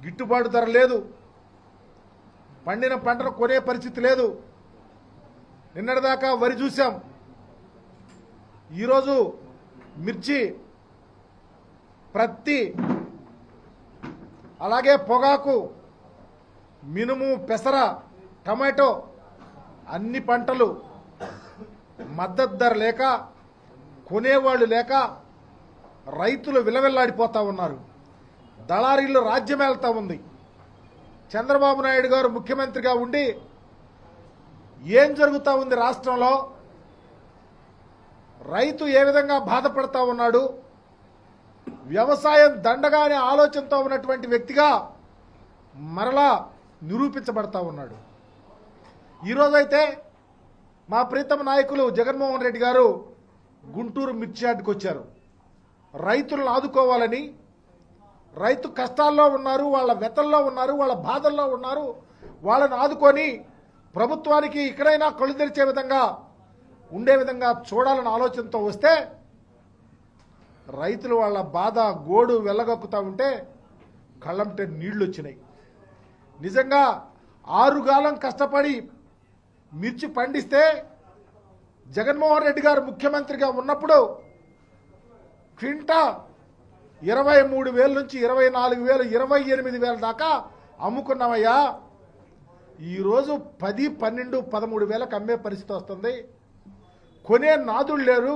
గిట్టుబాటు ధర లేదు, పండిన పంటను కొనే పరిస్థితి లేదు. నిన్నటిదాకా వరి చూసాం, ఈరోజు మిర్చి, ప్రత్తి, అలాగే పొగాకు, మినుము, పెసర, టమాటో అన్ని పంటలు మద్దతు ధర లేక, కొనేవాళ్ళు లేక రైతులు విలవిల్లాడిపోతా ఉన్నారు. దళారీలు రాజ్యమేళ్తా ఉంది. చంద్రబాబు నాయుడు గారు ముఖ్యమంత్రిగా ఉండి ఏం జరుగుతూ ఉంది రాష్ట్రంలో, రైతు ఏ విధంగా బాధపడతా ఉన్నాడు, వ్యవసాయం దండగానే ఆలోచనతో ఉన్నటువంటి వ్యక్తిగా మరలా నిరూపించబడతా ఉన్నాడు. ఈరోజైతే మా ప్రీతమ నాయకులు జగన్మోహన్ రెడ్డి గారు గుంటూరు మిర్చి యార్డుకు వచ్చారు. రైతులను ఆదుకోవాలని, రైతు కష్టాల్లో ఉన్నారు, వాళ్ళ వ్యతల్లో ఉన్నారు, వాళ్ళ బాధల్లో ఉన్నారు, వాళ్ళని ఆదుకొని ప్రభుత్వానికి ఇక్కడైనా కళ్ళు తెరిచే విధంగా ఉండే విధంగా చూడాలని ఆలోచనతో వస్తే రైతులు వాళ్ళ బాధ గోడు వెళ్ళగక్కుతా ఉంటే కళ్ళంటే నీళ్లు వచ్చినాయి. నిజంగా 6 కాలం కష్టపడి మిర్చి పండిస్తే జగన్మోహన్ రెడ్డి గారు ముఖ్యమంత్రిగా ఉన్నప్పుడు క్వింటా 23,000 నుంచి 24,000, 28,000 దాకా అమ్ముకున్నామయ్యా. ఈరోజు 10, 12, 13,000కు అమ్మే పరిస్థితి వస్తుంది. కొనే నాదులు లేరు,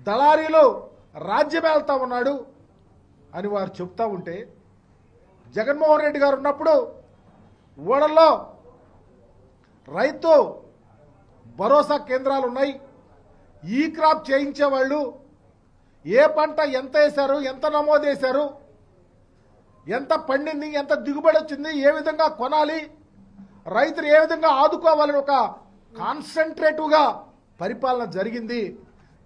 దళారీలు రాజ్యమేళ్తా ఉన్నాడు అని వారు చెప్తా ఉంటే, జగన్మోహన్ రెడ్డి గారు ఉన్నప్పుడు ఓడల్లో రైతు భరోసా కేంద్రాలు ఉన్నాయి. ఈ క్రాప్ చేయించేవాళ్ళు ఏ పంట ఎంత వేశారు, ఎంత నమోదు చేశారు, ఎంత పండింది, ఎంత దిగుబడి వచ్చింది, ఏ విధంగా కొనాలి, రైతులు ఏ విధంగా ఆదుకోవాలని ఒక కాన్సన్ట్రేటివ్గా పరిపాలన జరిగింది.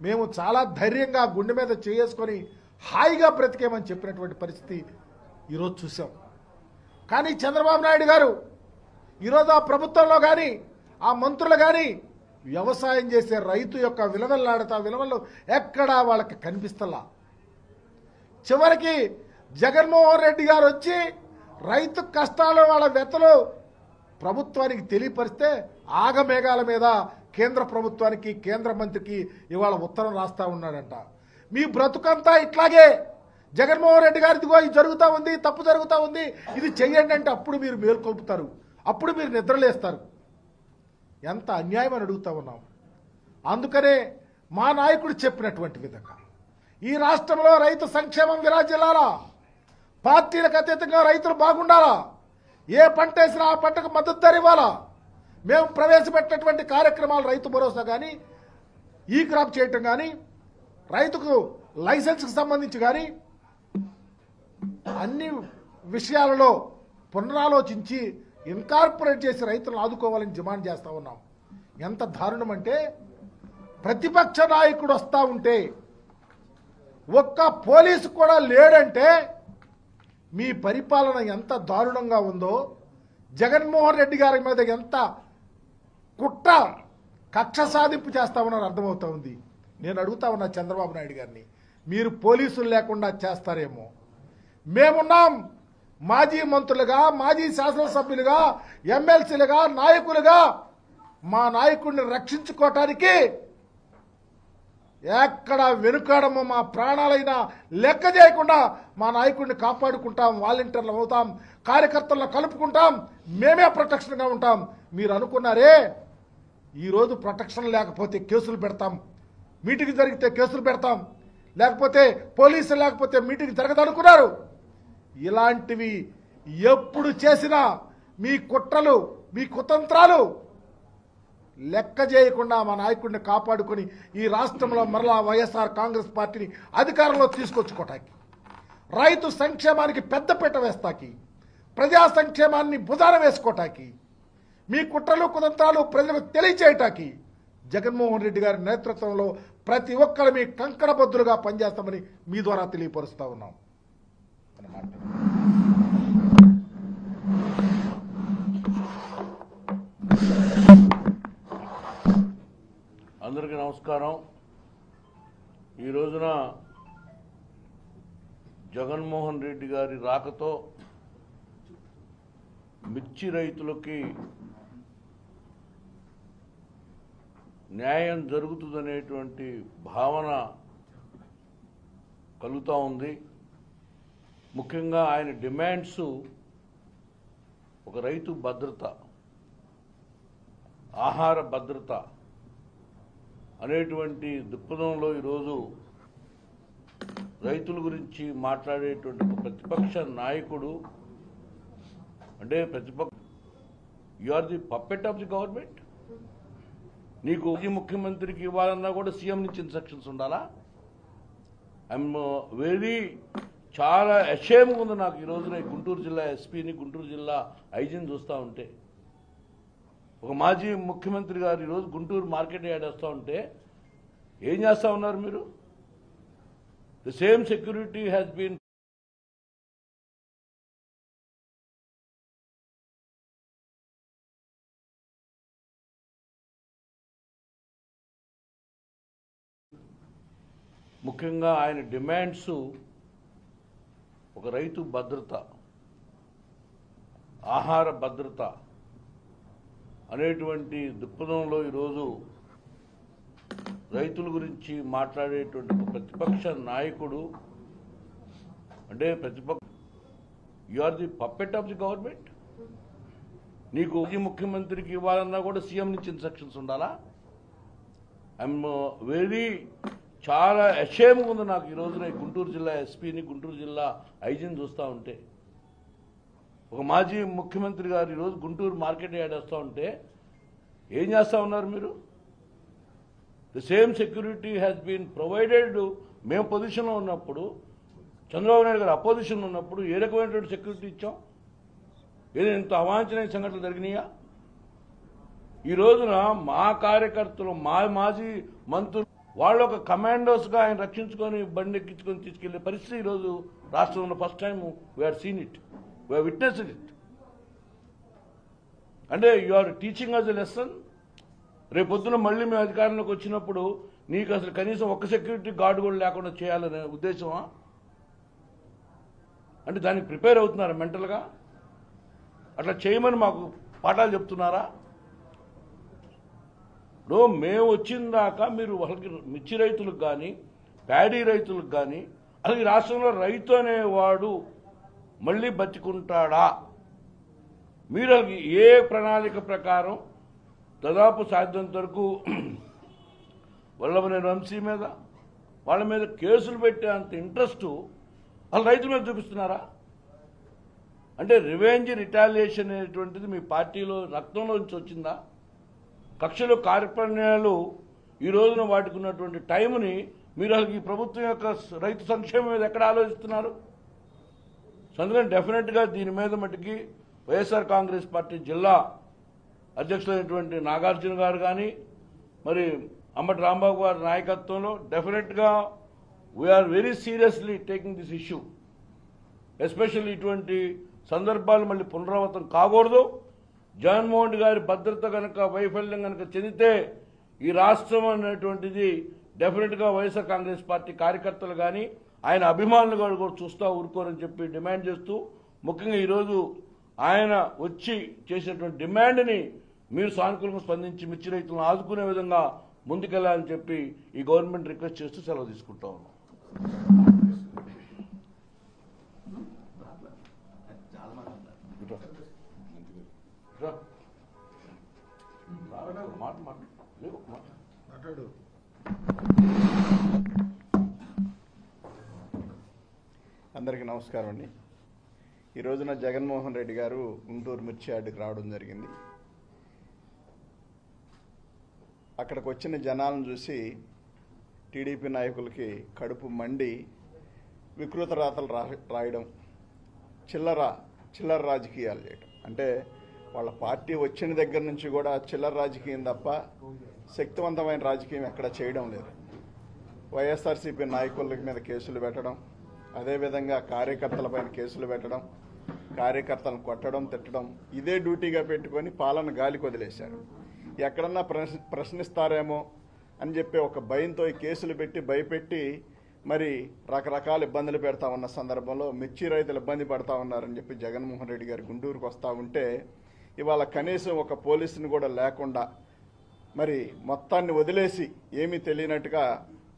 మేము చాలా ధైర్యంగా గుండె మీద చేసుకొని హాయిగా బ్రతికేమని చెప్పినటువంటి పరిస్థితి ఈరోజు చూసాం. కానీ చంద్రబాబు నాయుడు గారు ఈరోజు ఆ ప్రభుత్వంలో కానీ ఆ మంత్రులు కానీ వ్యవసాయం చేసే రైతు యొక్క విలువలు ఎక్కడా వాళ్ళకి కనిపిస్తలా. చివరికి జగన్మోహన్ రెడ్డి గారు వచ్చి రైతు కష్టాలు, వాళ్ళ వ్యతలు ప్రభుత్వానికి తెలియపరిస్తే ఆగమేఘాల మీద కేంద్ర ప్రభుత్వానికి, కేంద్ర మంత్రికి ఇవాళ ఉత్తరం రాస్తా ఉన్నాడంట. మీ బ్రతుకంతా ఇట్లాగే జగన్మోహన్ రెడ్డి గారు ఇదిగో ఇది జరుగుతూ ఉంది, తప్పు జరుగుతూ ఉంది, ఇది చెయ్యండి అంటే అప్పుడు మీరు మేల్కొల్పుతారు, అప్పుడు మీరు నిద్రలేస్తారు. ఎంత అన్యాయం అని అడుగుతా ఉన్నాం. అందుకనే మా నాయకుడు చెప్పినటువంటి విధంగా ఈ రాష్ట్రంలో రైతు సంక్షేమం విరాజిల్లాలా, పార్టీలకు అతీతంగా రైతులు బాగుండాలా, ఏ పంట వేసినా ఆ పంటకు మద్దతు ధర ఇవ్వాలా. మేము ప్రవేశపెట్టినటువంటి కార్యక్రమాలు రైతు భరోసా కానీ, ఈ క్రాప్ చేయటం కానీ, రైతుకు లైసెన్స్కి సంబంధించి కానీ అన్ని విషయాలలో పునరాలోచించి ఇన్కార్పొరేట్ చేసి రైతులను ఆదుకోవాలని డిమాండ్ చేస్తూ ఉన్నాం. ఎంత దారుణం అంటే, ప్రతిపక్ష నాయకుడు వస్తూ ఉంటే ఒక్క పోలీసు కూడా లేడంటే మీ పరిపాలన ఎంత దారుణంగా ఉందో, జగన్మోహన్ రెడ్డి గారి మీద ఎంత కుట్ర కక్ష సాధింపు చేస్తామని అర్థమవుతా ఉంది. నేను అడుగుతా ఉన్నా చంద్రబాబు నాయుడు గారిని, మీరు పోలీసులు లేకుండా చేస్తారేమో. మేమున్నాం, మాజీ మంత్రులుగా, మాజీ శాసనసభ్యులుగా, ఎమ్మెల్సీలుగా, నాయకులుగా మా నాయకుడిని రక్షించుకోవటానికి ఎక్కడ వెనుకాడమో, మా ప్రాణాలైనా లెక్క చేయకుండా మా నాయకుడిని కాపాడుకుంటాం, వాలంటీర్లు అవుతాం, కార్యకర్తలను కలుపుకుంటాం, మేమే ప్రొటెక్షన్గా ఉంటాం. మీరు అనుకున్నారే ఈరోజు ప్రొటెక్షన్ లేకపోతే కేసులు పెడతాం, మీటింగ్ జరిగితే కేసులు పెడతాం, లేకపోతే పోలీసులు లేకపోతే మీటింగ్ జరగదనుకున్నారు. ఇలాంటివి ఎప్పుడు చేసినా మీ కుట్రలు, మీ కుతంత్రాలు లెక్క చేయకుండా మా నాయకుడిని కాపాడుకొని ఈ రాష్ట్రంలో మరలా వైఎస్ఆర్ కాంగ్రెస్ పార్టీని అధికారంలో తీసుకొచ్చుకోవటానికి, రైతు సంక్షేమానికి పెద్దపీట వేస్తాకి, ప్రజా సంక్షేమాన్ని భుజాన వేసుకోవటానికి, మీ కుట్రలు కుతంత్రాలు ప్రజలకు తెలియచేయటానికి జగన్మోహన్ రెడ్డి గారి నేతృత్వంలో ప్రతి ఒక్కరు మీ కంకణబద్దులుగా పనిచేస్తామని మీ ద్వారా తెలియపరుస్తా ఉన్నాం అన్నమాట. అందరికీ నమస్కారం. ఈ రోజున జగన్మోహన్ రెడ్డి గారి రాకతో మిర్చి రైతులకి న్యాయం జరుగుతుందనేటువంటి భావన కలుగుతూ ఉంది. ముఖ్యంగా ఆయన డిమాండ్స్ ఒక రైతు భద్రత, ఆహార భద్రత అనేటువంటి దృక్పథంలో ఈరోజు రైతుల గురించి మాట్లాడేటువంటి ఒక ప్రతిపక్ష నాయకుడు, అంటే you are the puppet of the government. నీకు మాజీ ముఖ్యమంత్రికి ఇవ్వాలన్నా కూడా సీఎం నుంచి ఇన్స్ట్రక్షన్స్ ఉండాలా? ఐఎమ్ చాలా అషేమ్గా ఉంది నాకు ఈ రోజున గుంటూరు జిల్లా ఎస్పీని, గుంటూరు జిల్లా ఐజీని చూస్తూ ఉంటే. ఒక మాజీ ముఖ్యమంత్రి గారు ఈరోజు గుంటూరు మార్కెట్ యార్డ్ వస్తూ ఉంటే ఏం చేస్తూ ఉన్నారు మీరు? The same security has been ముఖ్యంగా ఆయన డిమాండ్స్ ఒక రైతు భద్రత, ఆహార భద్రత అనేటువంటి దృక్పథంలో ఈరోజు రైతుల గురించి మాట్లాడేటువంటి ఒక ప్రతిపక్ష నాయకుడు, అంటే you are the puppet of the government. నీకు మాజీ ముఖ్యమంత్రికి ఇవ్వాలన్నా కూడా సీఎం నుంచి ఇన్స్ట్రక్షన్స్ ఉండాలా? ఐఎమ్ చాలా అషేమ్గా ఉంది నాకు ఈ రోజున గుంటూరు జిల్లా ఎస్పీని, గుంటూరు జిల్లా ఐజీని చూస్తూ ఉంటే. ఒక మాజీ ముఖ్యమంత్రి గారు ఈరోజు గుంటూరు మార్కెట్ యార్డ్ వస్తూ ఉంటే ఏం చేస్తూ ఉన్నారు మీరు? The same security has been provided. మేము పొజిషన్లో ఉన్నప్పుడు, చంద్రబాబు నాయుడు గారు అపోజిషన్లో ఉన్నప్పుడు ఏ రకమైనటువంటి సెక్యూరిటీ ఇచ్చాం? ఏదో ఇంత అవాంఛనీయ సంఘటనలు జరిగినాయా? ఈ రోజున మా కార్యకర్తలు, మా మాజీ మంత్రులు వాళ్ళు ఒక కమాండోస్గా ఆయన రక్షించుకొని బండి ఎక్కించుకొని తీసుకెళ్లే పరిస్థితి ఈరోజు రాష్ట్రంలో first time we are seen it, we are witnessed it. అంటే you are teaching us a lesson. రేపొద్దున మళ్ళీ మేము అధికారంలోకి వచ్చినప్పుడు నీకు అసలు కనీసం ఒక్క సెక్యూరిటీ గార్డు కూడా లేకుండా చేయాలనే ఉద్దేశమా? అంటే దానికి ప్రిపేర్ అవుతున్నారా మెంటల్గా? అట్లా చేయమని మాకు పాఠాలు చెప్తున్నారా? మేము వచ్చిన దాకా మీరు వాళ్ళకి మిర్చి రైతులకు కానీ, ప్యాడీ రైతులకు కానీ, అసలు ఈ రాష్ట్రంలో రైతు అనేవాడు మళ్ళీ బతికుంటాడా? మీరు ఏ ప్రణాళిక ప్రకారం దాదాపు సాధ్యంత వరకు వల్లభనేని వంశీ మీద, వాళ్ళ మీద కేసులు పెట్టే అంత ఇంట్రెస్ట్ వాళ్ళు రైతుల మీద చూపిస్తున్నారా? అంటే రివెంజ్, రిటాలియేషన్ అనేటువంటిది మీ పార్టీలో రక్తంలో నుంచి వచ్చిందా? కక్షలు, కార్పణ్యాలు ఈ రోజున వాటికి ఉన్నటువంటి టైంని మీరు అసలు ఈ ప్రభుత్వం యొక్క రైతు సంక్షేమం మీద ఎక్కడ ఆలోచిస్తున్నారు? అందుకని డెఫినెట్గా దీని మీద మటుకి వైఎస్ఆర్ కాంగ్రెస్ పార్టీ జిల్లా అధ్యక్షులైనటువంటి నాగార్జున గారు కానీ, మరి అంబటి రాంబాబు గారి నాయకత్వంలో డెఫినెట్గా we are very seriously taking this issue. Especially ఇటువంటి సందర్భాలు మళ్ళీ పునరావృతం కాకూడదు. జగన్మోహన్ రెడ్డి గారి భద్రత కనుక వైఫల్యం కనుక చెందితే ఈ రాష్ట్రం అనేటువంటిది డెఫినెట్గా వైఎస్ఆర్ కాంగ్రెస్ పార్టీ కార్యకర్తలు కానీ, ఆయన అభిమానులు కూడా చూస్తూ ఊరుకోరని చెప్పి డిమాండ్ చేస్తూ, ముఖ్యంగా ఈరోజు ఆయన వచ్చి చేసినటువంటి డిమాండ్ని మీరు సానుకూలంగా స్పందించి మిర్చి రైతులను ఆదుకునే విధంగా ముందుకెళ్లాలని చెప్పి ఈ గవర్నమెంట్ రిక్వెస్ట్ చేస్తూ సెలవు తీసుకుంటా ఉన్నాం. మాట్లాడు. అందరికీ నమస్కారం అండి. ఈ రోజున జగన్మోహన్ రెడ్డి గారు గుంటూరు మిర్చి యార్డుకి రావడం జరిగింది. అక్కడికి వచ్చిన జనాలను చూసి టీడీపీ నాయకులకి కడుపు మండి వికృత రాతలు రాయడం, చిల్లర రాజకీయాలు చేయడం. అంటే వాళ్ళ పార్టీ వచ్చిన దగ్గర నుంచి కూడా చిల్లర రాజకీయం తప్ప శక్తివంతమైన రాజకీయం ఎక్కడ చేయడం లేదు. వైఎస్ఆర్సీపీ నాయకుల మీద కేసులు పెట్టడం, అదేవిధంగా కార్యకర్తలపైన కేసులు పెట్టడం, కార్యకర్తలను కొట్టడం, తిట్టడం, ఇదే డ్యూటీగా పెట్టుకొని పాలన గాలికి వదిలేశారు. ఎక్కడన్నా ప్రశ్నిస్తారేమో అని చెప్పి ఒక భయంతో ఈ కేసులు పెట్టి భయపెట్టి మరి రకరకాల ఇబ్బందులు పెడతా ఉన్న సందర్భంలో మిర్చి రైతులు ఇబ్బంది పడతా ఉన్నారని చెప్పి జగన్మోహన్ రెడ్డి గారు గుంటూరుకు వస్తూ ఉంటే ఇవాళ కనీసం ఒక పోలీసుని కూడా లేకుండా మరి మొత్తాన్ని వదిలేసి ఏమీ తెలియనట్టుగా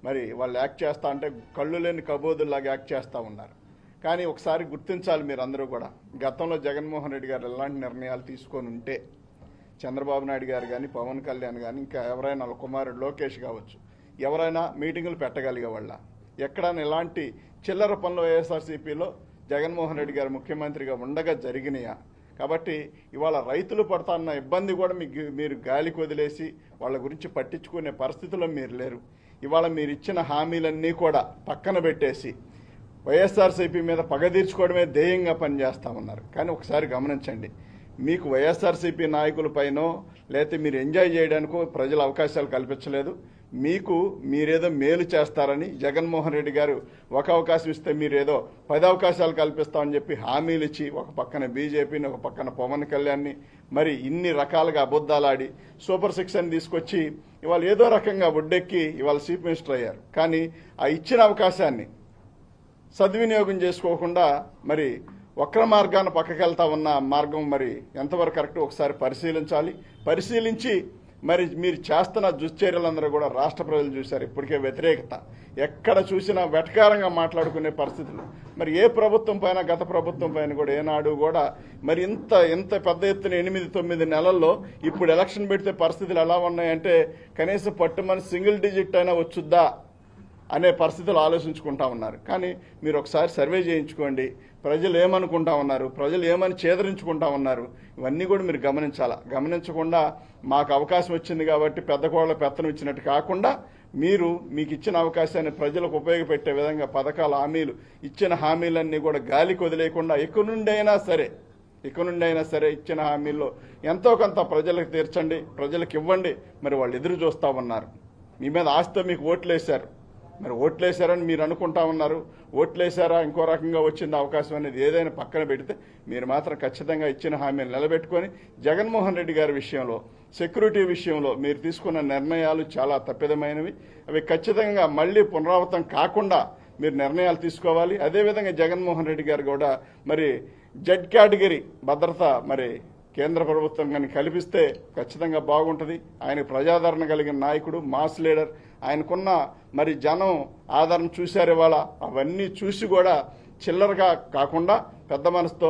మరి వాళ్ళు యాక్ట్ చేస్తూ అంటే కళ్ళు లేని కబోదుల్లాగా యాక్ట్ చేస్తూ ఉన్నారు. కానీ ఒకసారి గుర్తించాలి మీరందరూ కూడా, గతంలో జగన్మోహన్ రెడ్డి గారు ఎలాంటి నిర్ణయాలు తీసుకొని ఉంటే చంద్రబాబు నాయుడు గారు కానీ పవన్ కళ్యాణ్ కానీ ఇంకా ఎవరైనా వాళ్ళ కుమారుడు లోకేష్ కావచ్చు ఎవరైనా మీటింగులు పెట్టగలిగే వాళ్ళ ఎక్కడైనా ఇలాంటి చిల్లర పనులు వైఎస్ఆర్సీపీలో జగన్మోహన్ రెడ్డి గారు ముఖ్యమంత్రిగా ఉండగా జరిగినాయా? కాబట్టి ఇవాళ రైతులు పడుతున్న ఇబ్బంది కూడా మీరు గాలికి వదిలేసి వాళ్ళ గురించి పట్టించుకునే పరిస్థితిలో మీరు లేరు. ఇవాళ మీరు ఇచ్చిన హామీలన్నీ కూడా పక్కన పెట్టేసి వైఎస్ఆర్సీపీ మీద పగ తీర్చుకోవడమే ధ్యేయంగా పనిచేస్తూ ఉన్నారు. కానీ ఒకసారి గమనించండి, మీకు వైఎస్ఆర్సీపీ నాయకులపైనో లేకపోతే మీరు ఎంజాయ్ చేయడానికో ప్రజలు అవకాశాలు కల్పించలేదు. మీకు మీరేదో మేలు చేస్తారని జగన్మోహన్ రెడ్డి గారు ఒక అవకాశం ఇస్తే మీరేదో 10 అవకాశాలు కల్పిస్తామని చెప్పి హామీలు ఇచ్చి ఒక పక్కన బీజేపీని ఒక పక్కన పవన్ కళ్యాణ్ని మరి ఇన్ని రకాలుగా అబద్ధాలాడి సూపర్ 6 అని తీసుకొచ్చి ఇవాళ ఏదో రకంగా ఒడ్డెక్కి ఇవాళ చీఫ్ మినిస్టర్ అయ్యారు. కానీ ఆ ఇచ్చిన అవకాశాన్ని సద్వినియోగం చేసుకోకుండా మరి వక్ర మార్గాన పక్కకెళ్తా ఉన్న మార్గం మరి ఎంతవరకు కరెక్ట్ ఒకసారి పరిశీలించి మరి మీరు చేస్తున్న దుశ్చర్యలందరూ కూడా రాష్ట్ర ప్రజలు చూశారు. ఇప్పటికే వ్యతిరేకత ఎక్కడ చూసినా వెటకారంగా మాట్లాడుకునే పరిస్థితులు. మరి ఏ ప్రభుత్వం పైన గత ప్రభుత్వం పైన కూడా ఏనాడు కూడా మరి ఇంత పెద్ద ఎత్తున 8-9 నెలల్లో ఇప్పుడు ఎలక్షన్ పెడితే పరిస్థితులు ఎలా ఉన్నాయంటే కనీసం పట్టుమని సింగిల్ డిజిట్ అయినా వచ్చుద్దా అనే పరిస్థితులు ఆలోచించుకుంటా ఉన్నారు. కానీ మీరు ఒకసారి సర్వే చేయించుకోండి, ప్రజలు ఏమనుకుంటా ఉన్నారు, ప్రజలు ఏమని చేదరించుకుంటా ఉన్నారు, ఇవన్నీ కూడా మీరు గమనించకుండా మాకు అవకాశం వచ్చింది కాబట్టి పెద్ద కోళ్ళ పెత్తనం ఇచ్చినట్టు కాకుండా మీకు ఇచ్చిన అవకాశాన్ని ప్రజలకు ఉపయోగపెట్టే విధంగా పథకాల హామీలు ఇచ్చిన హామీలన్నీ కూడా గాలికి వదిలేయకుండా ఇక నుండి అయినా సరే ఇచ్చిన హామీల్లో ఎంతో కొంత ప్రజలకు తీర్చండి, ప్రజలకు ఇవ్వండి. మరి వాళ్ళు ఎదురు చూస్తూ ఉన్నారు. మీ మీద ఆశతో మీకు ఓట్లేశారు. మరి ఓట్లేశారని మీరు అనుకుంటా ఉన్నారు. ఓట్లేశారా ఇంకో రకంగా వచ్చింది అవకాశం అనేది ఏదైనా పక్కన పెడితే మీరు మాత్రం ఖచ్చితంగా ఇచ్చిన హామీలు నిలబెట్టుకొని జగన్మోహన్ రెడ్డి గారి విషయంలో సెక్యూరిటీ విషయంలో మీరు తీసుకున్న నిర్ణయాలు చాలా తప్పిదమైనవి. అవి ఖచ్చితంగా మళ్లీ పునరావృతం కాకుండా మీరు నిర్ణయాలు తీసుకోవాలి. అదేవిధంగా జగన్మోహన్ రెడ్డి గారు కూడా మరి జెడ్ కేటగిరీ భద్రత మరి కేంద్ర ప్రభుత్వం కానీ కల్పిస్తే ఖచ్చితంగా బాగుంటుంది. ఆయన ప్రజాదరణ కలిగిన నాయకుడు, మాస్ లీడర్. ఆయనకున్న మరి జనం ఆదరణ చూశారు ఇవాళ. అవన్నీ చూసి కూడా చిల్లరగా కాకుండా పెద్ద మనసుతో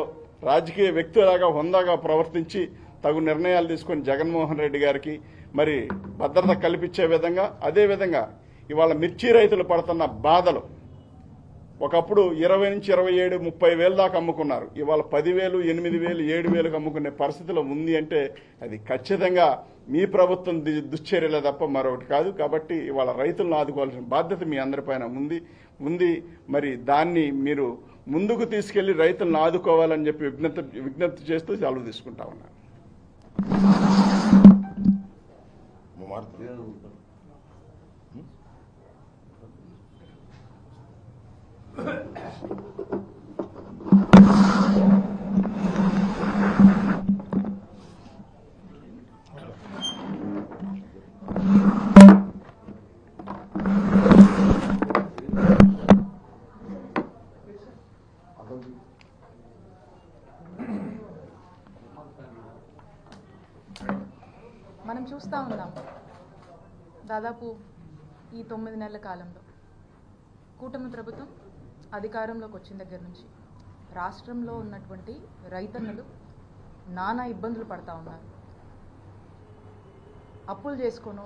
రాజకీయ వ్యక్తిలాగా హుందాగా ప్రవర్తించి తగు నిర్ణయాలు తీసుకొని జగన్మోహన్ రెడ్డి గారికి మరి భద్రత కల్పించే విధంగా, అదేవిధంగా ఇవాళ మిర్చి రైతులు పడుతున్న బాధలు ఒకప్పుడు 20 నుంచి 27, 30 వేలు దాకా అమ్ముకున్నారు. ఇవాళ 10,000, 8,000, 7,000కి అమ్ముకునే పరిస్థితిలో ఉంది అంటే అది ఖచ్చితంగా మీ ప్రభుత్వం దుశ్చర్యలే తప్ప మరొకటి కాదు. కాబట్టి ఇవాళ రైతులను ఆదుకోవాల్సిన బాధ్యత మీ అందరిపైన ఉంది. మరి దాన్ని మీరు ముందుకు తీసుకెళ్లి రైతులను ఆదుకోవాలని చెప్పి విజ్ఞప్తి చేస్తూ సెలవు తీసుకుంటా ఉన్నాను. మనం చూస్తూ ఉన్నాం దాదాపు ఈ 9 నెలల కాలంలో కూటమి ప్రభుత్వం అధికారంలోకి వచ్చిన దగ్గర నుంచి రాష్ట్రంలో ఉన్నటువంటి రైతన్నలు నానా ఇబ్బందులు పడతా ఉన్నారు. అప్పులు చేసుకోను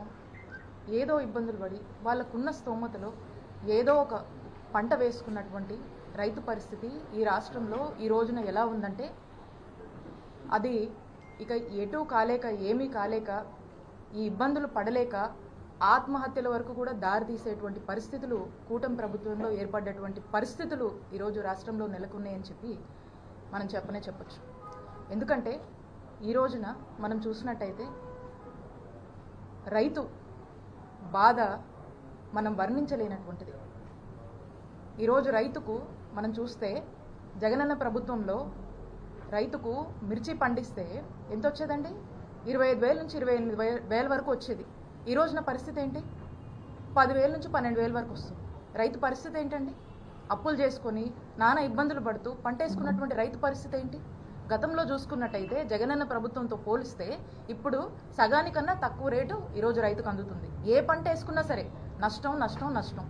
ఏదో ఇబ్బందులు పడి వాళ్ళకున్న స్తోమతలో ఏదో ఒక పంట వేసుకున్నటువంటి రైతు పరిస్థితి ఈ రాష్ట్రంలో ఈ రోజున ఎలా ఉందంటే అది ఇక ఎటూ కాలేక ఏమీ కాలేక ఈ ఇబ్బందులు పడలేక ఆత్మహత్యల వరకు కూడా దారి తీసేటువంటి పరిస్థితులు కూటమి ప్రభుత్వంలో ఏర్పడ్డటువంటి పరిస్థితులు ఈరోజు రాష్ట్రంలో నెలకొన్నాయని చెప్పి మనం చెప్పొచ్చు. ఎందుకంటే ఈ రోజున మనం చూసినట్టయితే రైతు బాధ మనం వర్ణించలేనటువంటిది. ఈరోజు రైతుకు మనం చూస్తే జగనన్న ప్రభుత్వంలో రైతుకు మిర్చి పండిస్తే ఎంత వచ్చేదండి? 25,000 నుంచి 28,000 వరకు వచ్చేది. ఈ రోజున పరిస్థితి ఏంటి? 10,000 నుంచి 12,000 వరకు వస్తుంది. రైతు పరిస్థితి ఏంటండి? అప్పులు చేసుకొని నానా ఇబ్బందులు పడుతూ పంట వేసుకున్నటువంటి రైతు పరిస్థితి ఏంటి? గతంలో చూసుకున్నట్టయితే జగనన్న ప్రభుత్వంతో పోలిస్తే ఇప్పుడు సగానికన్నా తక్కువ రేటు ఈరోజు రైతుకు అందుతుంది. ఏ పంట వేసుకున్నా సరే నష్టం నష్టం నష్టం.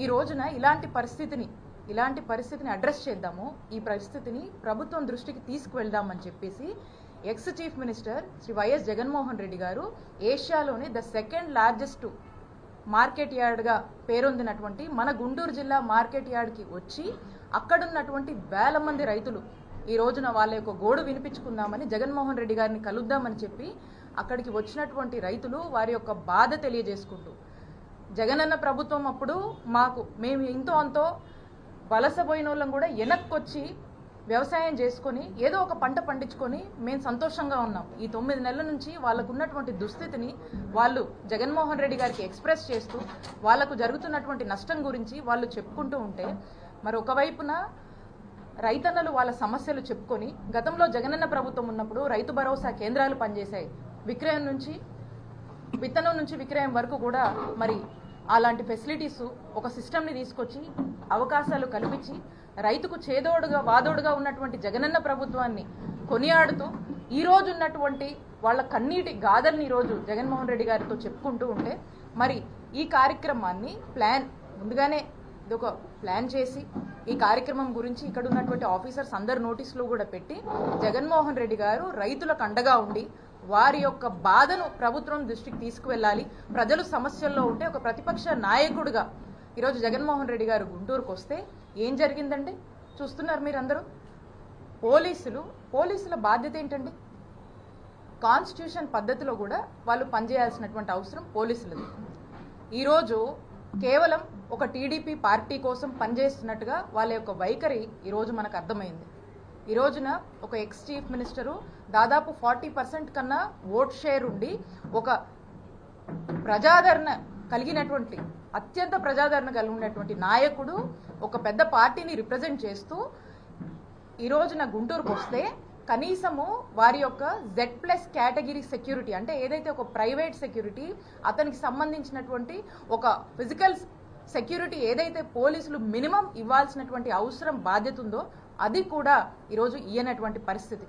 ఈ రోజున ఇలాంటి పరిస్థితిని అడ్రస్ చేద్దాము, ఈ పరిస్థితిని ప్రభుత్వం దృష్టికి తీసుకువెళ్దామని చెప్పేసి ex chief minister Shri YS Jaganmohan Reddy గారు ఏషియాలోని ద సెకండ్ లార్జెస్ట్ మార్కెట్ యార్డ్గా పేరొందినటువంటి మన గుంటూరు జిల్లా మార్కెట్ యార్డ్కి వచ్చి అక్కడున్నటువంటి వేల మంది రైతులు ఈ రోజున వాళ్ళ యొక్క గోడు వినిపించుకుందామని జగన్మోహన్ రెడ్డి గారిని కలుద్దామని చెప్పి అక్కడికి వచ్చినటువంటి రైతులు వారి యొక్క బాధ తెలియజేసుకుంటూ, జగనన్న ప్రభుత్వం అప్పుడు మేము ఇంతో అంతో వలసపోయిన వాళ్ళం కూడా వెనక్కొచ్చి వ్యవసాయం చేసుకొని ఏదో ఒక పంట పండించుకొని మేము సంతోషంగా ఉన్నాం. ఈ 9 నెలల నుంచి వాళ్ళకు ఉన్నటువంటి దుస్థితిని వాళ్ళు జగన్మోహన్ రెడ్డి గారికి ఎక్స్ప్రెస్ చేస్తూ వాళ్లకు జరుగుతున్నటువంటి నష్టం గురించి వాళ్ళు చెప్పుకుంటూ ఉంటే, మరి ఒకవైపున రైతన్నలు వాళ్ళ సమస్యలు చెప్పుకొని, గతంలో జగనన్న ప్రభుత్వం ఉన్నప్పుడు రైతు భరోసా కేంద్రాలు పనిచేశాయి. విత్తనం నుంచి విక్రయం వరకు కూడా మరి అలాంటి ఫెసిలిటీస్ ఒక సిస్టమ్ని తీసుకొచ్చి అవకాశాలు కల్పించి రైతుకు చేదోడుగా వాదోడుగా ఉన్నటువంటి జగనన్న ప్రభుత్వాన్ని కొనియాడుతూ ఈ రోజు ఉన్నటువంటి వాళ్ళ కన్నీటి గాథల్ని ఈరోజు జగన్మోహన్ రెడ్డి గారితో చెప్పుకుంటూ ఉంటే, మరి ఈ కార్యక్రమాన్ని ముందుగానే ఇదొక ప్లాన్ చేసి ఈ కార్యక్రమం గురించి ఇక్కడ ఉన్నటువంటి ఆఫీసర్స్ అందరు నోటీసులు కూడా పెట్టి జగన్మోహన్ రెడ్డి గారు రైతులకు అండగా ఉండి వారి యొక్క బాధను ప్రభుత్వం దృష్టికి తీసుకువెళ్ళాలి, ప్రజలు సమస్యల్లో ఉంటే ఒక ప్రతిపక్ష నాయకుడిగా ఈరోజు జగన్మోహన్ రెడ్డి గారు గుంటూరుకు వస్తే ఏం జరిగిందండి చూస్తున్నారు మీరందరూ. పోలీసుల బాధ్యత ఏంటండి? కాన్స్టిట్యూషన్ పద్ధతిలో కూడా వాళ్ళు పనిచేయాల్సినటువంటి అవసరం పోలీసులది. ఈరోజు కేవలం ఒక టీడీపీ పార్టీ కోసం పనిచేస్తున్నట్టుగా వాళ్ళ యొక్క వైఖరి ఈరోజు మనకు అర్థమైంది. ఈ రోజున ఒక ఎక్స్ చీఫ్ మినిస్టరు దాదాపు 40% కన్నా ఓట్ షేర్ ఉండి ఒక ప్రజాదరణ కలిగినటువంటి అత్యంత ప్రజాదరణ కలిగినటువంటి నాయకుడు ఒక పెద్ద పార్టీని రిప్రజెంట్ చేస్తూ ఈ రోజున గుంటూరుకు వస్తే కనీసము వారి యొక్క Z+ కేటగిరీ సెక్యూరిటీ అంటే ఏదైతే ఒక ప్రైవేట్ సెక్యూరిటీ అతనికి సంబంధించినటువంటి ఒక ఫిజికల్ సెక్యూరిటీ ఏదైతే పోలీసులు మినిమం ఇవ్వాల్సినటువంటి అవసరం బాధ్యత ఉందో అది కూడా ఈరోజు ఇయ్యనటువంటి పరిస్థితి.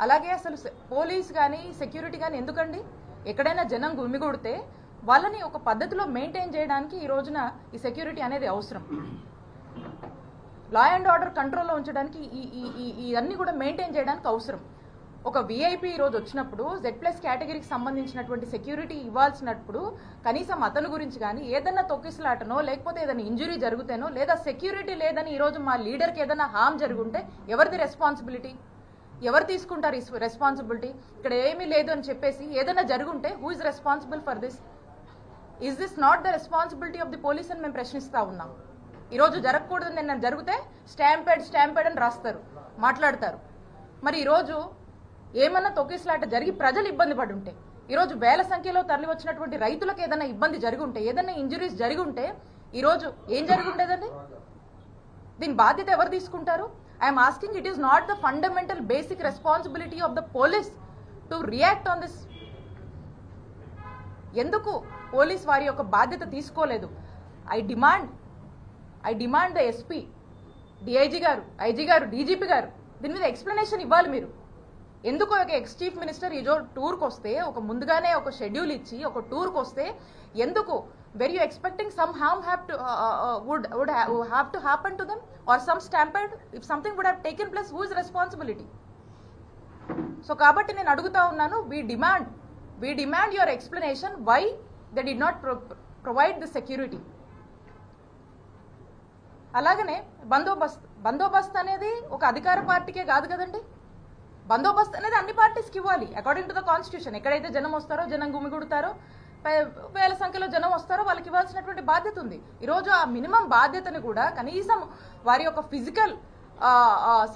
అలాగే అసలు పోలీస్ కానీ సెక్యూరిటీ కానీ ఎందుకండి? ఎక్కడైనా జనం గుమిగూడితే వాళ్ళని ఒక పద్ధతిలో మెయింటైన్ చేయడానికి ఈ రోజున ఈ సెక్యూరిటీ అనేది అవసరం. లా అండ్ ఆర్డర్ కంట్రోల్లో ఉంచడానికి ఇవన్నీ కూడా మెయింటైన్ చేయడానికి అవసరం. ఒక విఐపి ఈరోజు వచ్చినప్పుడు Z+ కేటగిరీకి సంబంధించినటువంటి సెక్యూరిటీ ఇవ్వాల్సినప్పుడు కనీసం అతని గురించి కానీ ఏదన్నా తొక్కిసలాటనో లేకపోతే ఏదైనా ఇంజురీ జరుగుతేనో లేదా సెక్యూరిటీ లేదని ఈరోజు మా లీడర్కి ఏదైనా హామ్ జరుగుంటే ఎవరిది రెస్పాన్సిబిలిటీ? ఎవరు తీసుకుంటారు ఈ రెస్పాన్సిబిలిటీ? ఇక్కడ ఏమీ లేదు అని చెప్పేసి ఏదైనా జరుగుంటే who is responsible for this? Is this not the responsibility of the police అని మేము ప్రశ్నిస్తా ఉన్నాం. ఈరోజు జరగకూడదు నిన్న జరిగితే స్టాంపేడ్ అని రాస్తారు, మాట్లాడతారు. మరి ఈరోజు ఏమన్నా తొక్కిసలాట జరిగి ప్రజలు ఇబ్బంది పడి ఉంటే, ఈరోజు వేల సంఖ్యలో తరలి వచ్చినటువంటి రైతులకు ఏదైనా ఇబ్బంది జరిగి ఉంటే, ఏదైనా ఇంజురీస్ జరిగి ఉంటే ఈరోజు ఏం జరిగి ఉండేదండి? దీని బాధ్యత ఎవరు తీసుకుంటారు? I'm asking, it is not the fundamental basic responsibility of the police to react on this? ఎందుకు పోలీస్ వారి యొక్క బాధ్యత తీసుకోలేదు? I demand the SP, DIG గారు, ఐజీ గారు, డీజీపీ గారు దీని మీద ఎక్స్ప్లెనేషన్ ఇవ్వాలి మీరు. ఎందుకు ఒక ఎక్స్ చీఫ్ మినిస్టర్ ఈజో టూర్కి వస్తే ఒక ముందుగానే ఒక షెడ్యూల్ ఇచ్చి ఒక టూర్కి వస్తే ఎందుకు were you expecting some harm would have to happen to them or some stampede? If something would have taken place, who is responsibility? So కాబట్టి నేను అడుగుతా ఉన్నాను, we demand your explanation why they did not provide the security. అలాగనే బందోబస్తు అనేది ఒక అధికార పార్టీకే కాదు కదండి. బందోబస్తు అనేది అన్ని పార్టీస్కి ఇవ్వాలి అకార్డింగ్ టు ద కాన్స్టిట్యూషన్. ఎక్కడైతే జనం వస్తారో, జనం గుమిగూడతారో, వేల సంఖ్యలో జనం వస్తారో వాళ్ళకి ఇవ్వాల్సినటువంటి బాధ్యత ఉంది. ఈరోజు ఆ మినిమం బాధ్యతని కూడా కనీసం వారి యొక్క ఫిజికల్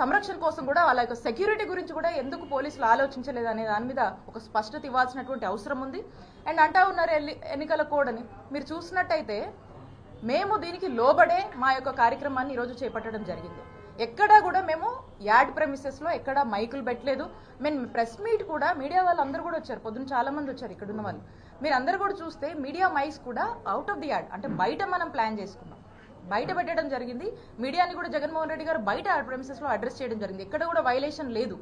సంరక్షణ కోసం కూడా వాళ్ళ యొక్క సెక్యూరిటీ గురించి కూడా ఎందుకు పోలీసులు ఆలోచించలేదు అనే దాని మీద ఒక స్పష్టత ఇవ్వాల్సినటువంటి అవసరం ఉంది. అండ్ అంటా ఉన్నారు ఎన్నికల కోడ్ అని. మీరు చూసినట్టయితే మేము దీనికి లోబడే మా యొక్క కార్యక్రమాన్ని ఈరోజు చేపట్టడం జరిగింది. ఎక్కడా కూడా మేము యాడ్ ప్రెమిసెస్లో ఎక్కడ మైకులు పెట్టలేదు. మేము ప్రెస్ మీట్ కూడా మీడియా వాళ్ళు అందరూ కూడా వచ్చారు, పొద్దున్న చాలా మంది వచ్చారు ఇక్కడున్న వాళ్ళు. మీరు అందరు కూడా చూస్తే మీడియా మైక్స్ కూడా అవుట్ ఆఫ్ ది యాడ్ అంటే బయట మనం ప్లాన్ చేసుకున్నాం, బయట పెట్టడం జరిగింది. మీడియాని కూడా జగన్మోహన్ రెడ్డి గారు బయట ప్రెమిసెస్ లో అడ్రస్ చేయడం జరిగింది. ఎక్కడ కూడా వైలేషన్ లేదు.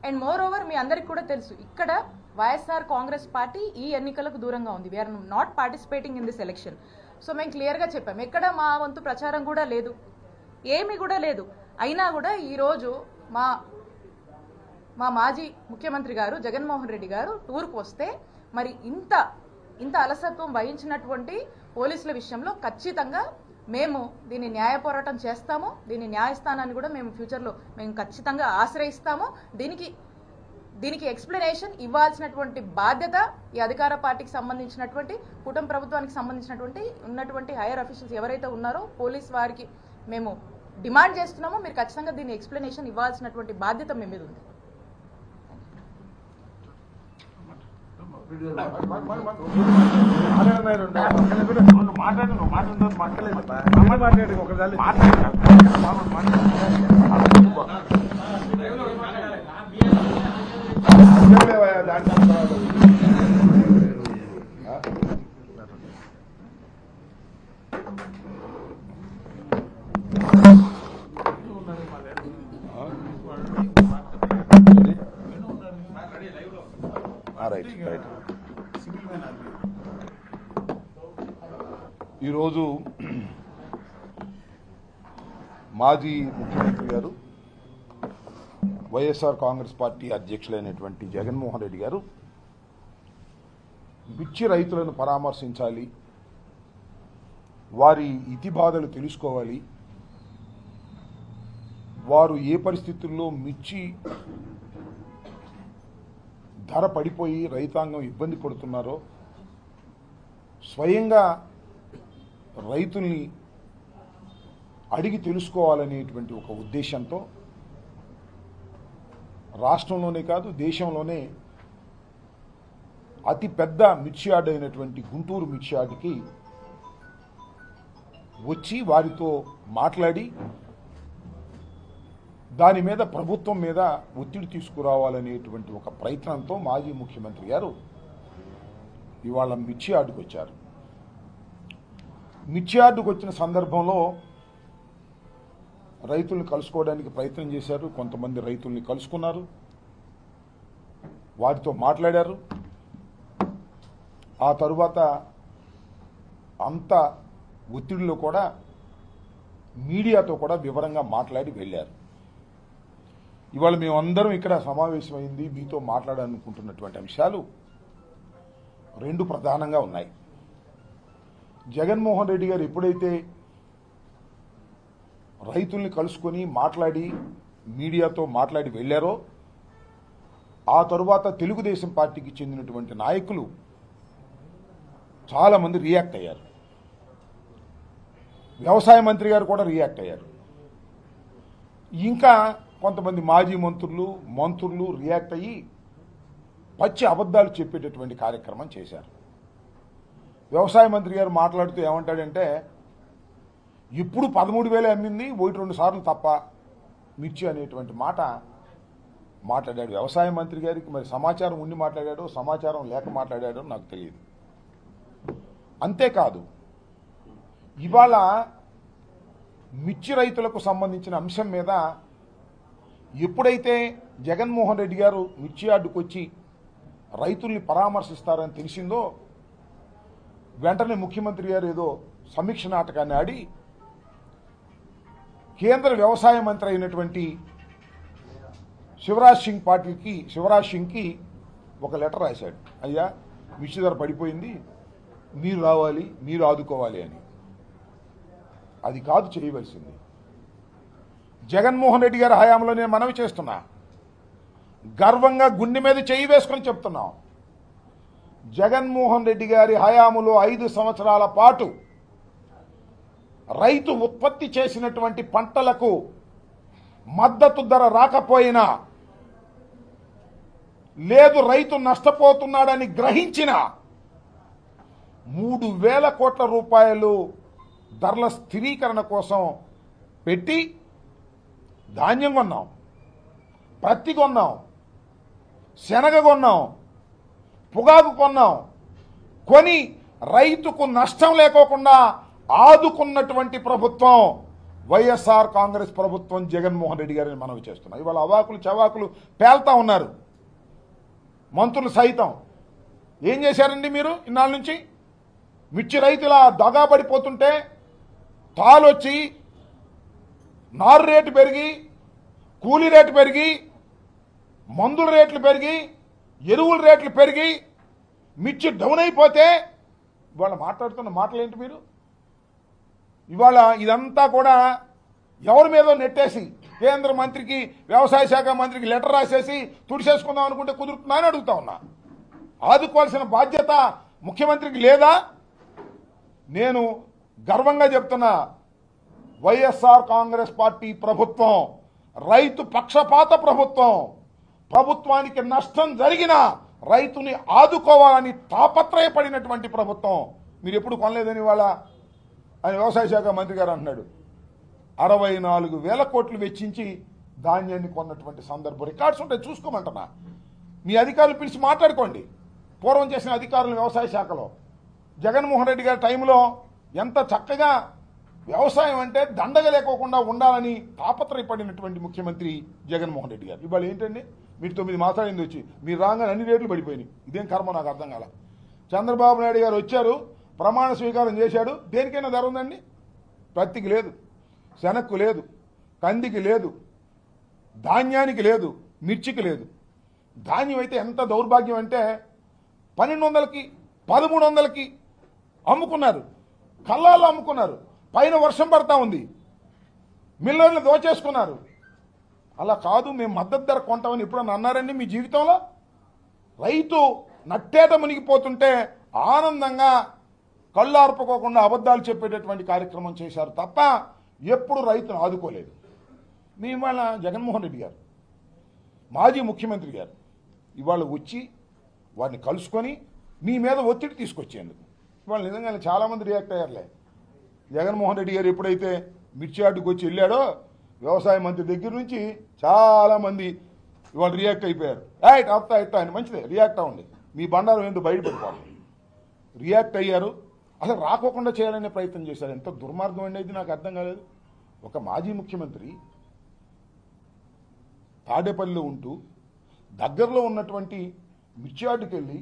అండ్ మోర్ ఓవర్ మీ అందరికి కూడా తెలుసు, ఇక్కడ వైఎస్ఆర్ కాంగ్రెస్ పార్టీ ఈ ఎన్నికలకు దూరంగా ఉంది. We are not participating in this election. So మేము క్లియర్గా చెప్పాం, ఎక్కడ మా వంతు ప్రచారం కూడా లేదు, ఏమీ కూడా లేదు. అయినా కూడా ఈరోజు మా మాజీ ముఖ్యమంత్రి గారు జగన్మోహన్ రెడ్డి గారు టూర్కు వస్తే మరి ఇంత అలసత్వం వహించినటువంటి పోలీసుల విషయంలో ఖచ్చితంగా మేము దీన్ని న్యాయ పోరాటం చేస్తాము. దీన్ని న్యాయస్థానాన్ని కూడా మేము ఫ్యూచర్లో మేము ఖచ్చితంగా ఆశ్రయిస్తాము. దీనికి ఎక్స్ప్లెనేషన్ ఇవ్వాల్సినటువంటి బాధ్యత ఈ అధికార పార్టీకి సంబంధించినటువంటి కూటమి ప్రభుత్వానికి ఉన్నటువంటి హైయర్ అఫీషియల్స్ ఎవరైతే ఉన్నారో పోలీస్ వారికి మేము డిమాండ్ చేస్తున్నామో మీరు ఖచ్చితంగా దీన్ని ఎక్స్ప్లెనేషన్ ఇవ్వాల్సినటువంటి బాధ్యత మీ మీద ఉంది. ఈరోజు మాజీ ముఖ్యమంత్రి గారు వైఎస్ఆర్ కాంగ్రెస్ పార్టీ అధ్యక్షులైనటువంటి జగన్మోహన్ రెడ్డి గారు మిర్చి రైతులను పరామర్శించాలి, వారి ఇతిబాధలు తెలుసుకోవాలి, వారు ఏ పరిస్థితుల్లో మిర్చి ధర పడిపోయి రైతాంగం ఇబ్బంది పడుతున్నారో స్వయంగా రైతుల్ని అడిగి తెలుసుకోవాలనేటువంటి ఒక ఉద్దేశంతో రాష్ట్రంలోనే కాదు దేశంలోనే అతి పెద్ద మిర్చి యార్డ్ అయినటువంటి గుంటూరు మిర్చి యార్డ్కి వచ్చి వారితో మాట్లాడి దాని మీద ప్రభుత్వం మీద ఒత్తిడి తీసుకురావాలనేటువంటి ఒక ప్రయత్నంతో మాజీ ముఖ్యమంత్రి గారు ఇవాళ మిర్చి యార్డుకు వచ్చారు. మిర్చి యార్డుకు వచ్చిన సందర్భంలో రైతుల్ని కలుసుకోవడానికి ప్రయత్నం చేశారు. కొంతమంది రైతుల్ని కలుసుకున్నారు, వారితో మాట్లాడారు. ఆ తరువాత అంత ఒత్తిడిలో కూడా మీడియాతో కూడా వివరంగా మాట్లాడి వెళ్ళారు. ఇవాళ మేమందరం ఇక్కడ సమావేశమైంది మీతో మాట్లాడాలనుకుంటున్నటువంటి అంశాలు రెండు ప్రధానంగా ఉన్నాయి. జగన్మోహన్ రెడ్డి గారు ఎప్పుడైతే రైతుల్ని కలుసుకొని మాట్లాడి మీడియాతో మాట్లాడి వెళ్ళారో ఆ తరువాత తెలుగుదేశం పార్టీకి చెందినటువంటి నాయకులు చాలామంది రియాక్ట్ అయ్యారు. వ్యవసాయ మంత్రి గారు కూడా రియాక్ట్ అయ్యారు. ఇంకా కొంతమంది మాజీ మంత్రులు రియాక్ట్ అయ్యి పచ్చి అబద్ధాలు చెప్పేటటువంటి కార్యక్రమం చేశారు. వ్యవసాయ మంత్రి గారు మాట్లాడుతూ ఏమంటాడంటే ఇప్పుడు 13,000 అమ్మింది 1-2 సార్లు తప్ప మిర్చి అనేటువంటి మాట మాట్లాడాడు. వ్యవసాయ మంత్రి గారికి మరి సమాచారం ఉండి మాట్లాడాడో సమాచారం లేక మాట్లాడాడో నాకు తెలియదు. అంతేకాదు ఇవాళ మిర్చి రైతులకు సంబంధించిన అంశం మీద ఎప్పుడైతే జగన్మోహన్ రెడ్డి గారు మిర్చి యార్డుకు వచ్చి రైతుల్ని పరామర్శిస్తారని తెలిసిందో వెంటనే ముఖ్యమంత్రి గారు ఏదో సమీక్ష నాటకాన్ని ఆడి కేంద్ర వ్యవసాయ మంత్రి అయినటువంటి శివరాజ్ సింగ్కి ఒక లెటర్ రాశాడు. అయ్యా మిర్చి ధర పడిపోయింది, మీరు రావాలి, మీరు ఆదుకోవాలి అని. అది కాదు చేయవలసింది. జగన్మోహన్ రెడ్డి గారి హయాంలో నేను మనవి చేస్తున్నా, గర్వంగా గుండె మీద చేయి వేసుకొని చెప్తున్నాం, జగన్మోహన్ రెడ్డి గారి హయాములో 5 సంవత్సరాల పాటు రైతు ఉత్పత్తి చేసినటువంటి పంటలకు మద్దతు ధర రాకపోయినా లేదు రైతు నష్టపోతున్నాడని గ్రహించిన 3,000 కోట్ల రూపాయలు ధరల స్థిరీకరణ కోసం పెట్టి ధాన్యం కొన్నాం, పత్తి కొన్నాం, శనగ కొన్నాం, పొగాకు కొన్నాం, కొని రైతుకు నష్టం లేకోకుండా ఆదుకున్నటువంటి ప్రభుత్వం వైఎస్ఆర్ కాంగ్రెస్ ప్రభుత్వం, జగన్మోహన్ రెడ్డి గారిని మనవి చేస్తున్నాం. ఇవాళ అవాకులు చవాకులు పేల్తా ఉన్నారు మంత్రులు సైతం. ఏం చేశారండి మీరు ఇన్నాళ్ళ నుంచి? మిర్చి రైతుల దగాబడిపోతుంటే తాళొచ్చి నారు రేటు పెరిగి, కూలీ రేటు పెరిగి, మందుల రేట్లు పెరిగి, ఎరువుల రేట్లు పెరిగి మిర్చి డౌన్ అయిపోతే ఇవాళ మాట్లాడుతున్న మాటలేంటి మీరు? ఇవాళ ఇదంతా కూడా ఎవరి మీదో నెట్టేసి కేంద్ర మంత్రికి, వ్యవసాయ శాఖ మంత్రికి లెటర్ రాసేసి తుడిచేసుకుందాం అనుకుంటే కుదురుతుందా అని అడుగుతా ఉన్నా. ఆదుకోవాల్సిన బాధ్యత ముఖ్యమంత్రికి లేదా? నేను గర్వంగా చెప్తున్నా, వైఎస్ఆర్ కాంగ్రెస్ పార్టీ ప్రభుత్వం రైతు పక్షపాత ప్రభుత్వం. ప్రభుత్వానికి నష్టం జరిగినా రైతుని ఆదుకోవాలని తాపత్రయపడినటువంటి ప్రభుత్వం. మీరు ఎప్పుడు కొనలేదని వాళ్ళ ఆయన వ్యవసాయ శాఖ మంత్రి గారు అంటున్నాడు. 64,000 కోట్లు వెచ్చించి ధాన్యాన్ని కొన్నటువంటి సందర్భం రికార్డ్స్ ఉంటాయి, చూసుకోమంటున్నా. మీ అధికారులు పిలిచి మాట్లాడుకోండి. పూర్వం చేసిన అధికారులు వ్యవసాయ శాఖలో జగన్మోహన్ రెడ్డి గారి టైంలో ఎంత చక్కగా వ్యవసాయం అంటే దండగ లేకోకుండా ఉండాలని తాపత్రయపడినటువంటి ముఖ్యమంత్రి జగన్మోహన్ రెడ్డి గారు. ఇవాళ ఏంటండి, మీరు 9 మాసాలైంది వచ్చి, మీరు రాగానే అన్ని రేట్లు పడిపోయినాయి. ఇదేం కర్మ నాకు అర్థం కాల. చంద్రబాబు నాయుడు గారు వచ్చారు, ప్రమాణ స్వీకారం చేశాడు. దేనికైనా ధర ఉందండి? పత్తికి లేదు, శనక్కు లేదు, కందికి లేదు, ధాన్యానికి లేదు, మిర్చికి లేదు. ధాన్యం అయితే ఎంత దౌర్భాగ్యం అంటే 1200కి 1300కి అమ్ముకున్నారు, కల్లాల్లో అమ్ముకున్నారు. పైన వర్షం పడతా ఉంది, మిల్లర్లు దోచేసుకున్నారు. అలా కాదు, మేము మద్దతు ధర కొంటామని ఎప్పుడన్నా అన్నారండి మీ జీవితంలో? రైతు నట్టేట మునిగిపోతుంటే ఆనందంగా కళ్ళు ఆర్పుకోకుండా అబద్ధాలు చెప్పేటటువంటి కార్యక్రమం చేశారు తప్ప ఎప్పుడు రైతును ఆదుకోలేదు. మీ ఇవాళ జగన్మోహన్ రెడ్డి గారు, మాజీ ముఖ్యమంత్రి గారు ఇవాళ వచ్చి వారిని కలుసుకొని మీ మీద ఒత్తిడి తీసుకొచ్చేందుకు ఇవాళ నిజంగా చాలామంది రియాక్ట్ అయ్యారులే. జగన్మోహన్ రెడ్డి గారు ఎప్పుడైతే మిర్చి యార్డుకు వచ్చి వెళ్ళాడో వ్యవసాయ మంత్రి దగ్గర నుంచి చాలామంది ఇవాళ రియాక్ట్ అయిపోయారు. రైట్ అప్తా ఇట్టా అని మంచిదే, రియాక్ట్ అవ్వండి, మీ బండారం ఏంటో బయటపడిపోవాలి. రియాక్ట్ అయ్యారు, అసలు రాకోకుండా చేయాలనే ప్రయత్నం చేశారు. ఎంత దుర్మార్గం అనేది నాకు అర్థం కాలేదు. ఒక మాజీ ముఖ్యమంత్రి తాడేపల్లిలో ఉంటూ దగ్గరలో ఉన్నటువంటి మిర్చి యార్డుకి వెళ్ళి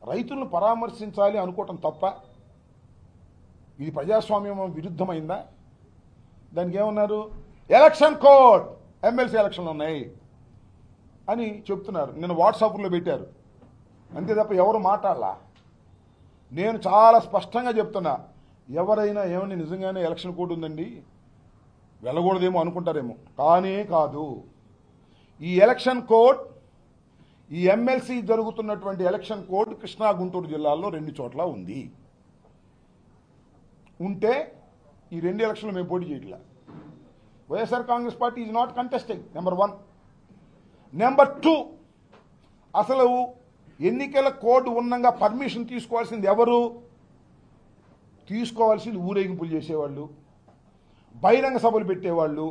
రైతులను పరామర్శించాలి అనుకోవటం తప్ప? ఇది ప్రజాస్వామ్యం విరుద్ధమైందా? దానికి ఏమన్నారు? ఎలక్షన్ కోడ్, ఎమ్మెల్సీ ఎలక్షన్లు ఉన్నాయి అని చెప్తున్నారు. నిన్న వాట్సాప్లో పెట్టారు, అంతే తప్ప ఎవరు మాట్లాడలా. నేను చాలా స్పష్టంగా చెప్తున్నా, ఎవరైనా ఏమని నిజంగానే ఎలక్షన్ కోడ్ ఉందండి వెళ్ళకూడదేమో అనుకుంటారేమో, కానే కాదు. ఈ ఎలక్షన్ కోడ్, ఈ ఎమ్మెల్సీ జరుగుతున్నటువంటి ఎలక్షన్ కోడ్ కృష్ణా గుంటూరు జిల్లాల్లో 2 చోట్ల ఉంది. ఉంటే ఈ 2 ఎలక్షన్లు మేము పోటీ చేయట్లా. YSR Congress party is not contesting, number 1. Number 2, అసలు ఎన్నికల కోడ్ ఉన్నంగా పర్మిషన్ తీసుకోవాల్సింది ఎవరు? తీసుకోవాల్సింది ఊరేగింపులు చేసేవాళ్ళు, బహిరంగ సభలు పెట్టేవాళ్ళు.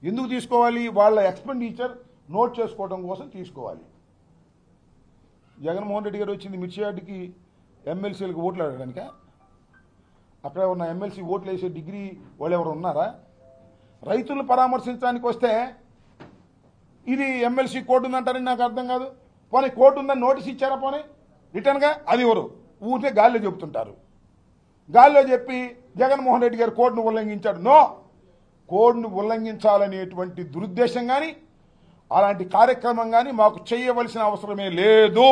ఎందుకు తీసుకోవాలి? వాళ్ళ ఎక్స్పెండిచర్ నోట్ చేసుకోవడం కోసం తీసుకోవాలి. జగన్మోహన్ రెడ్డి గారు వచ్చింది మిర్చి యార్డుకి ఎమ్మెల్సీలకు ఓట్లు అడగడానిక? అక్కడ ఉన్న ఎమ్మెల్సీ ఓట్లు వేసే డిగ్రీ వాళ్ళు ఎవరు ఉన్నారా? రైతులను పరామర్శించడానికి వస్తే ఇది ఎమ్మెల్సీ కోర్టు ఉందంటారని నాకు అర్థం కాదు. పోనీ కోర్టు ఉందని నోటీస్ ఇచ్చారా? పోనీ రిటర్న్గా అది ఎవరు? ఊరికే గాల్లో చెబుతుంటారు. గాల్లో చెప్పి జగన్మోహన్ రెడ్డి గారు కోర్టును ఉల్లంఘించాడు. నో, కోడ్ను ఉల్లంఘించాలనేటువంటి దురుద్దేశం కానీ అలాంటి కార్యక్రమం కానీ మాకు చేయవలసిన అవసరమే లేదు.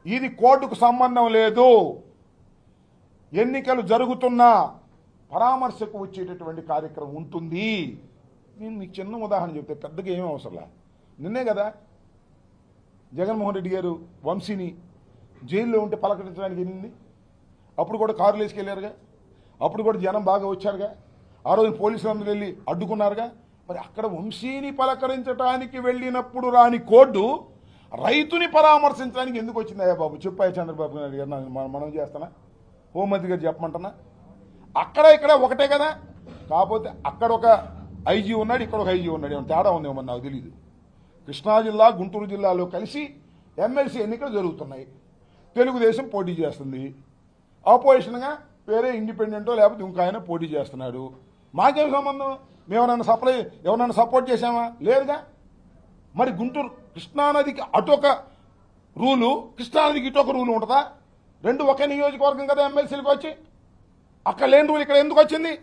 ఇది కోర్టుకు సంబంధం లేదు. ఎన్నికలు జరుగుతున్నా పరామర్శకు వచ్చేటటువంటి కార్యక్రమం ఉంటుంది. నేను మీకు చిన్న ఉదాహరణ చెప్తే, పెద్దగా ఏమీ అవసరంలా. నిన్నే కదా జగన్మోహన్ రెడ్డి గారు వంశీని జైల్లో ఉంటే పలకరించడానికి వెళ్ళింది. అప్పుడు కూడా కారులు వేసుకెళ్ళారుగా, అప్పుడు కూడా జనం బాగా వచ్చారుగా. ఆ రోజు పోలీసులు అందరూ వెళ్ళి అడ్డుకున్నారుగా. మరి అక్కడ వంశీని పలకరించడానికి వెళ్ళినప్పుడు రాని కోర్టు రైతుని పరామర్శించడానికి ఎందుకు వచ్చింది? అయ్యా బాబు చెప్పాయి చంద్రబాబు నాయుడు గారు, మనం చేస్తానా? హోంమంత్రి గారు చెప్పమంటున్నా? అక్కడ ఇక్కడ ఒకటే కదా. కాకపోతే అక్కడ ఒక ఐజీ ఉన్నాడు, ఇక్కడ ఒక ఐజీ ఉన్నాడు. ఏమైనా తేడా ఉందేమో నాకు తెలియదు. కృష్ణా జిల్లా గుంటూరు జిల్లాలో కలిసి ఎమ్మెల్సీ ఎన్నికలు జరుగుతున్నాయి, తెలుగుదేశం పోటీ చేస్తుంది, ఆపోజిషన్గా వేరే ఇండిపెండెంటో లేకపోతే ఇంకో ఆయన పోటీ చేస్తున్నాడు. మాకేం సంబంధం? మేము ఎవరన్నా సపోర్ట్ చేశామా? లేదుగా. మరి గుంటూరు కృష్ణానదికి అటొక రూలు, కృష్ణానదికి ఇటొక రూలు ఉంటుందా? రెండు ఒకే నియోజకవర్గం కదా ఎమ్మెల్సీలకు వచ్చి. అక్కడ లేని రూల్ ఇక్కడ ఎందుకు వచ్చింది?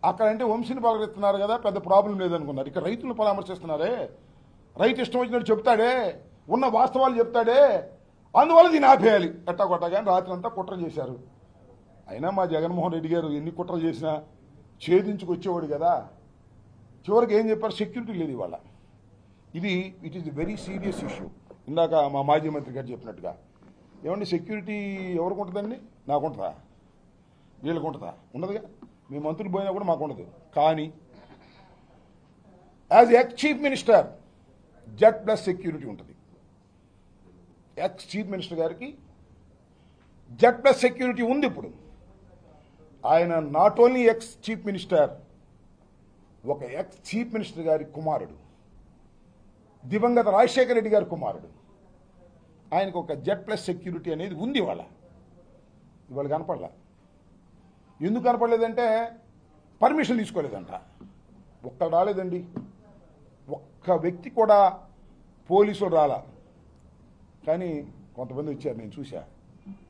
అక్కడంటే వంశీని పలకరిస్తున్నారు కదా, పెద్ద ప్రాబ్లం లేదనుకున్నారు. ఇక్కడ రైతులను పరామర్శిస్తున్నారే, రైతు ఇష్టం వచ్చినట్టు చెప్తాడే, ఉన్న వాస్తవాలు చెప్తాడే, అందువల్ల దీన్ని ఆపేయాలి ఎట్టా కొట్టగా రాత్రి అంతా కుట్ర చేశారు. అయినా మా జగన్మోహన్ రెడ్డి గారు ఎన్ని కుట్రలు చేసినా ఛేదించుకొచ్చేవాడు కదా. చివరికి ఏం చెప్పారు? సెక్యూరిటీ లేదు ఇవాళ. It is very serious issue. ఇందాక మా మాజీ మంత్రి గారు చెప్పినట్టుగా, ఏమండి సెక్యూరిటీ ఎవరికి ఉంటుందండి? నాకు ఉంటుందా? వీళ్ళకు ఉంటుందా? ఉండదుగా. మీ మంత్రులు పోయినా కూడా మాకు ఉండదు. కానీ as X chief minister Z+ security ఉంటుంది. ఎక్స్ చీఫ్ మినిస్టర్ గారికి Z+ సెక్యూరిటీ ఉంది. ఇప్పుడు ఆయన not only X chief minister, ఒక ఎక్స్ చీఫ్ మినిస్టర్ గారి కుమారుడు, దివంగత రాజశేఖర రెడ్డి గారి కుమారుడు. ఆయనకు ఒక Z+ సెక్యూరిటీ అనేది ఉంది. ఇవాళ కనపడలా. ఎందుకు కనపడలేదంటే పర్మిషన్ తీసుకోలేదంట. ఒక్క రాలేదండి, ఒక్క వ్యక్తి కూడా పోలీసులు రాలా. కానీ కొంతమంది వచ్చారు, నేను చూసా,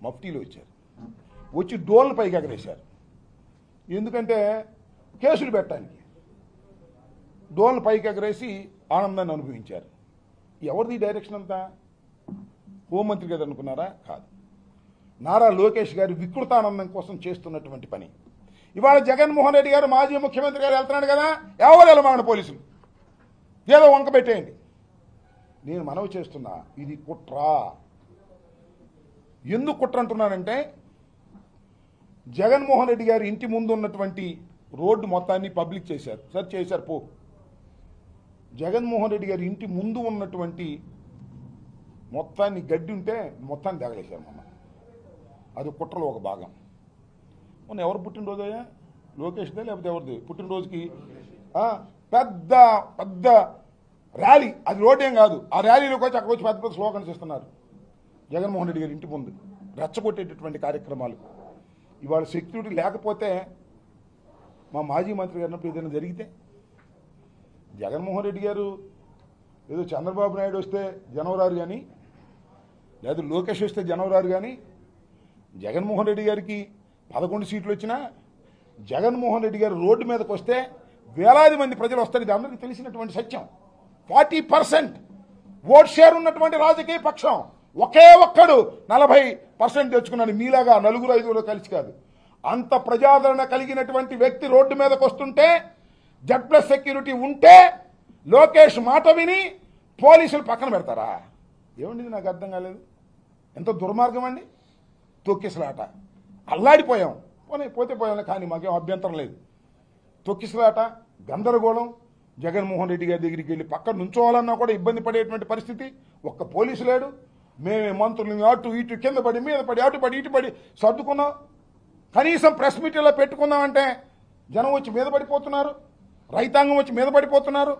మఫ్టీలో వచ్చారు, వచ్చి డోర్ల పైకి ఎగరేశారు. ఎందుకంటే కేసులు పెట్టడానికి డోర్ల పైకి ఎగరేసి ఆనందాన్ని అనుభవించారు. ఎవరిది డైరెక్షన్ అంతా? హోంమంత్రి గారు అనుకున్నారా? కాదు. నారా లోకేష్ గారు వికృతానందం కోసం చేస్తున్నటువంటి పని. ఇవాళ జగన్మోహన్ రెడ్డి గారు మాజీ ముఖ్యమంత్రి గారు వెళ్తున్నాడు కదా, ఎవరు వెళ్ళమాన పోలీసులు ఏదో వంక పెట్టేయండి. నేను మనవి చేస్తున్నా, ఇది కుట్ర. ఎందుకు కుట్ర అంటున్నానంటే, జగన్మోహన్ రెడ్డి గారి ఇంటి ముందు ఉన్నటువంటి రోడ్డు మొత్తాన్ని పబ్లిక్ చేశారు, సర్చ్ చేశారు. పో జగన్మోహన్ రెడ్డి గారి ఇంటి ముందు ఉన్నటువంటి మొత్తాన్ని గడ్డి ఉంటే మొత్తాన్ని తగలేశారు. అది కుట్రలో ఒక భాగం. మొన్న ఎవరు పుట్టినరోజయ్యా? లోకేష్దే లేకపోతే ఎవరిది పుట్టినరోజుకి పెద్ద పెద్ద ర్యాలీ, అది రోడ్ ఏం కాదు, ఆ ర్యాలీలోకి వచ్చి అక్కడ వచ్చి పెద్ద పెద్ద స్లోగన్స్ ఇస్తున్నారు జగన్మోహన్ రెడ్డి గారి ఇంటి ముందు, రెచ్చగొట్టేటటువంటి కార్యక్రమాలు. ఇవాళ సెక్యూరిటీ లేకపోతే, మా మాజీ మంత్రి గారినప్పుడు ఏదైనా జరిగితే, జగన్మోహన్ రెడ్డి గారు ఏదో చంద్రబాబు నాయుడు వస్తే జనవరారు కానీ, లేదా లోకేష్ వస్తే జనవరారు కానీ, జగన్మోహన్ రెడ్డి గారికి 11 సీట్లు వచ్చినా, జగన్మోహన్ రెడ్డి గారు రోడ్డు మీదకి వస్తే వేలాది మంది ప్రజలు వస్తారు. ఇది అందరికీ తెలిసినటువంటి సత్యం. 40% ఓట్ షేర్ ఉన్నటువంటి రాజకీయ పక్షం ఒకే ఒక్కడు 40% తెచ్చుకున్నాడు. మీలాగా 4-5 కలిసి కాదు. అంత ప్రజాదరణ కలిగినటువంటి వ్యక్తి రోడ్డు మీదకి వస్తుంటే, Z+ సెక్యూరిటీ ఉంటే, లోకేష్ మాట విని పోలీసులు పక్కన పెడతారా? ఏమండి నాకు అర్థం కాలేదు. ఎంత దుర్మార్గం అండి. తొక్కిసలాట, అల్లాడిపోయాం. పోతే పోయాం, కానీ మాకేం అభ్యంతరం లేదు. తొక్కిసలాట, గందరగోళం. జగన్మోహన్ రెడ్డి గారి దగ్గరికి వెళ్ళి పక్కన నుంచోవాలన్నా కూడా ఇబ్బంది పడేటువంటి పరిస్థితి. ఒక్క పోలీసు లేడు. మేమే మంత్రులు అటు ఇటు కింద పడి మీద పడి అటు పడి ఇటు పడి సర్దుకున్నాం. కనీసం ప్రెస్ మీట్లో పెట్టుకుందామంటే జనం వచ్చి మీద పడిపోతున్నారు, రైతాంగం వచ్చి మీద పడిపోతున్నారు.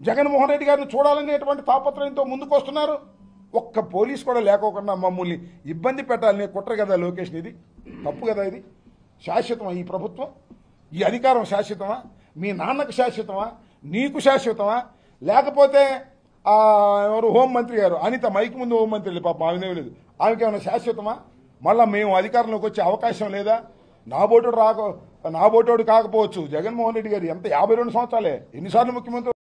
జగన్మోహన్ రెడ్డి గారిని చూడాలనేటువంటి తాపత్రయంతో ముందుకు వస్తున్నారు. ఒక్క పోలీసు కూడా లేకోకుండా మమ్మల్ని ఇబ్బంది పెట్టాలనే కుట్ర కదా లోకేష్. ఇది తప్పు కదా. ఇది శాశ్వతమా? ఈ ప్రభుత్వం, ఈ అధికారం శాశ్వతమా? మీ నాన్నకు శాశ్వతమా? నీకు శాశ్వతమా? లేకపోతే ఎవరు హోంమంత్రి గారు అనిత మైకి ముందు హోంమంత్రి పాప ఆమె లేదు, ఆమెకి ఏమైనా శాశ్వతమా? మళ్ళీ మేము అధికారంలోకి వచ్చే అవకాశం లేదా? నా బోటోడు కాకపోవచ్చు. జగన్మోహన్ రెడ్డి గారు ఎంత 52 సంవత్సరాలే, ఎన్నిసార్లు ముఖ్యమంత్రి